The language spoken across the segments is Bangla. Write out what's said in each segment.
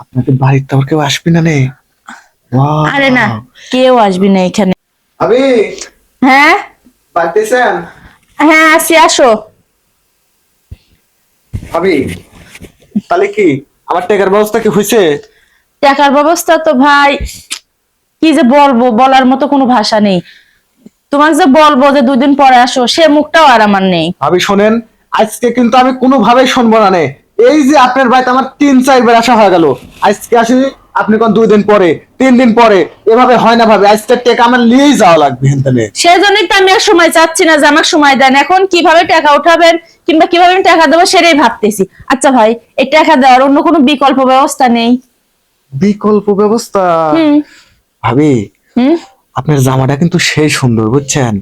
আপনাদের বাড়িতে আবার কেউ আসবে না নে? আরে না, কেউ আসবি না এখানে। আবি হ্যাঁ পাইতেছেন? হ্যাঁ, আসি, আসো। আবি তাহলে কি আমার টাকার ব্যবস্থা কি হয়েছে? টাকার ব্যবস্থা তো ভাই, কি যে বলবো, বলার মতো কোনো ভাষা নেই। তোমাকে যে বলবো যে 2 দিন পরে আসো, সে মুখটাও আর আমার নেই। আবি শোনেন, আজকে কিন্তু আমি কোনোভাবেই শুনবো না নে। এই যে আপনার বাড়িতে আমার 3-4 বার আসা হয়ে গেল, আজকে আসি আপনি কোন 2 দিন পরে 3 দিন পরে, এভাবে হয় না ভাবে। আজকে টাকা আমার নিয়েই যাওয়া লাগবে হেনতেনে। সেজন্যই তো আমি আর সময় চাচ্ছি না যে আমার সময় দেন। এখন কিভাবে টাকা উঠাবেন কিংবা কিভাবে আমি টাকা দেবো সেটাই ভাবতেছি। আচ্ছা ভাই, এই টাকা দেওয়ার অন্য কোনো বিকল্প ব্যবস্থা নেই? বিকল্প ব্যবস্থা? হুম। ভাবি হুম। আপনার জামাটা কিন্তু সেই সুন্দর বুঝছেন,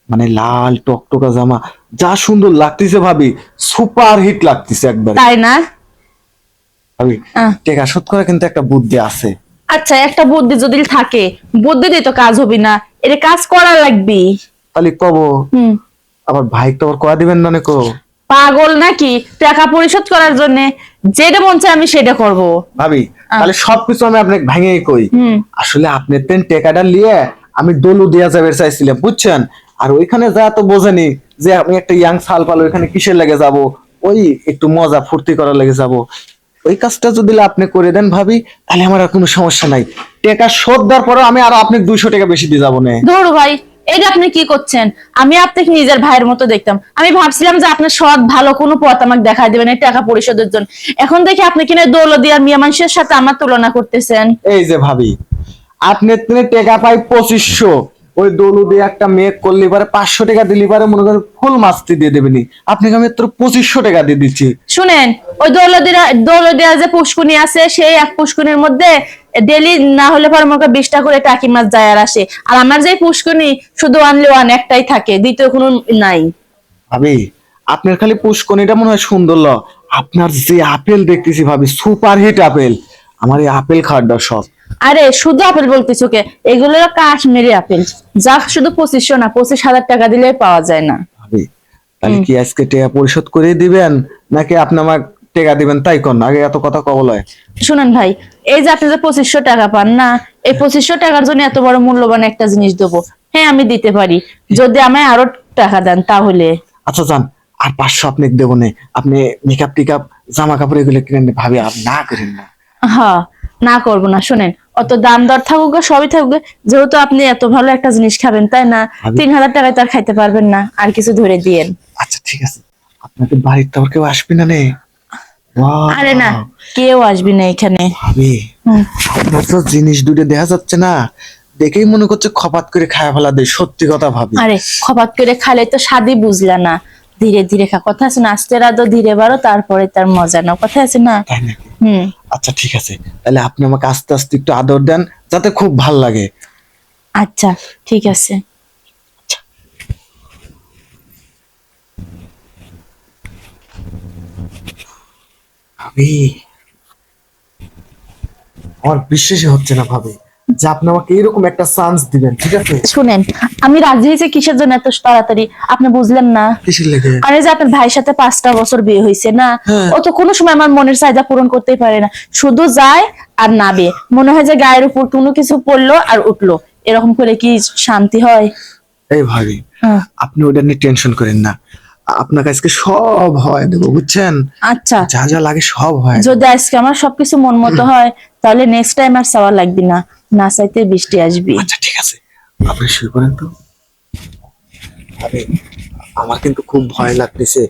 মানে লাল টকটকা জামা, যা সুন্দর লাগতেছে ভাবি, সুপার হিট লাগতেছে একবার। তাই না? ভাবি টাকা শোধ করা কিন্তু একটা বুদ্ধি আছে। আচ্ছা, একটা বুদ্ধি যদি থাকে, বুদ্ধি দিয়ে তো কাজ হবে না, এটা কাজ করা লাগবে। তাহলে কব হুম। আবার ভাই তো আবার কয়া দিবেন না কো? পাগল নাকি? টাকা পরিশোধ করার জন্য যেটা মন চায় আমি সেটা করব। ভাবি তাহলে সবকিছু আমি আপনাকে ভেঙেই কই। হুম। আসলে আপনি তেন টাকাটা নিয়ে আমি দলু দিয়া যাবে চাইছিলাম বুঝছেন, আর ওইখানে যা তো বোঝেনি যে আমি একটা ইয়াং সাল পালো, ওইখানে কিসের লেগে যাব, ওই একটু মজা ফুর্তি করার লেগে যাব। ওই কাজটা যদি আপনি করে দেন ভাবি, তাহলে আমার আর কোনো সমস্যা নাই। টাকা শোধ দেওয়ার পরেও আমি আরো আপনাকে 200 টাকা বেশি দিয়ে যাবো না। ধরো ভাই, এটা আপনি কি করছেন? আমি আপনাকে নিজের ভাইয়ের মতো দেখতাম। আমি ভাবছিলাম যে আপনার সৎ ভালো কোনো পথ আমাকে দেখাই দেবেন এই টাকা পরিশোধের জন্য। এখন দেখি আপনি কিনা দৌলতদিয়া মিয়া মানুষের সাথে আমার তুলনা করতেছেন। এই যে ভাবি, আপনি তিনি টাকা পাই 2500, ওই দলু দিয়ে একটা মেয়ে করলে পারে 500 টাকা দিলে পারে মনে করেন ফুল মাস্তি দিয়ে দেবেনি, আপনাকে আমি মাত্র 2500 টাকা দিয়ে দিচ্ছি। শুনেন, ওই দৌলতদিয়া যে পুষ্কুনি আছে, সেই এক পুষ্কুনির মধ্যে ডেলি না হলে পরে মনে করেন 20টা করে টাকি মাছ যায় আর আসে। আর আমার যে পুষ্কুনি শুধু অনলি ওয়ান একটাই থাকে, দ্বিতীয় কোনো নাই। ভাবি আপনার খালি পুষ্কনিটা মনে হয় সুন্দর আপনার যে আপেল দেখতেছি ভাবি, সুপার হিট আপেল, আমার এই আপেল খাওয়ার শখ। আরে শুধু আপেল বলতেছো কে? এগুলো কাশ্মীরি আপেল, যা শুধু 2500 না, 25,000 টাকা দিলে পাওয়া যায় না। ভাবি তাহলে কি আজকে টাকা পরিশোধ করে দিবেন নাকি আপনি আমার টাকা দিবেন তাই কোন? আগে এত কথা কবলয়। শুনেন ভাই, এই যে আপনি যে 2500 টাকা পান না, এই 2500 টাকার জন্য এত বড় মূল্যবান একটা জিনিস দেবো? হ্যাঁ, আমি দিতে পারি যদি আমায় আরো টাকা দেন তাহলে। আচ্ছা যান, আর 500 আপনাকে দেবো না। আপনি মেকআপ টিকআপ জামা কাপড় এগুলো কিনে নেন। ভাবি আপনি না করেন না। হ্যাঁ, না করবো না। শুনেন, অত দাম দর থাকুক আর সবই থাকুক, যেহেতু আপনি এত ভালো একটা জিনিস খাবেন তাই না, 3000 টাকায় তো আর খাইতে পারবেন না, আর কিছু ধরে দিয়েন। আচ্ছা ঠিক আছে, আপনাদের বাড়িতে আবার কেউ আসবে না নে? আরে না, কেউ আসবি না এখানে। ভাবি আপনার তো জিনিস দুটো দেখা যাচ্ছে না, দেখেই মনে করছে খপাত করে খায় ফেলা দেয়। সত্যি কথা ভাবি। আরে খপাত করে খালে তো স্বাদই বুঝলা না। ধীরে ধীরে খা, কথা আছে না, আস্তে রাধো ধীরে বাড়ো তারপরে তার মজা নাও, কথা আছে না? তাই নাকি? হুম। আচ্ছা ঠিক আছে, তাহলে আপনি আমাকে আস্তে আস্তে একটু আদর দেন যাতে খুব ভাল লাগে। আচ্ছা ঠিক আছে। ভাবি আমার বিশ্বাসই হচ্ছে না ভাবি যে আপনি আমাকে এরকম একটা চান্স দিবেন। ঠিক আছে শুনেন, আমি রাজি হয়েছে কিসের জন্য এত তাড়াতাড়ি আপনি বুঝলেন না? কিসের লেগে? আরে যে আপনার ভাইয়ের সাথে 5টা বছর বিয়ে হয়েছে না, ও তো কোনো সময় আমার মনের চাহিদা পূরণ করতেই পারে না। শুধু যায় আর নাবে, মনে হয় যে গায়ের উপর কোনো কিছু পড়লো আর উঠলো। এরকম করে কি শান্তি হয়? এই ভাবি আপনি ওটা নিয়ে টেনশন করেন না, আপনার কাছে সব হয় দেবো বুঝছেন। আচ্ছা, যা যা লাগে সব হয়। যদি আজকে আমার সবকিছু মন মতো হয় তাহলে নেক্সট টাইম আর চাওয়া লাগবে না, না চাইতে বৃষ্টি আসবে। আচ্ছা ঠিক আছে, আপনি শুয়ে পড়েন তো। আরে আমার কিন্তু খুব ভয় লাগতেছে,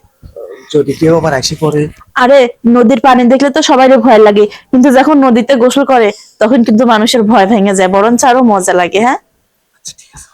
যদি কেউ আবার আসি পড়ে। আরে নদীর পানি দেখলে তো সবারই ভয় লাগে, কিন্তু যখন নদীতে গোসল করে তখন কিন্তু মানুষের ভয় ভেঙে যায়, বরঞ্চ আরো মজা লাগে। হ্যাঁ। আচ্ছা ঠিক আছে।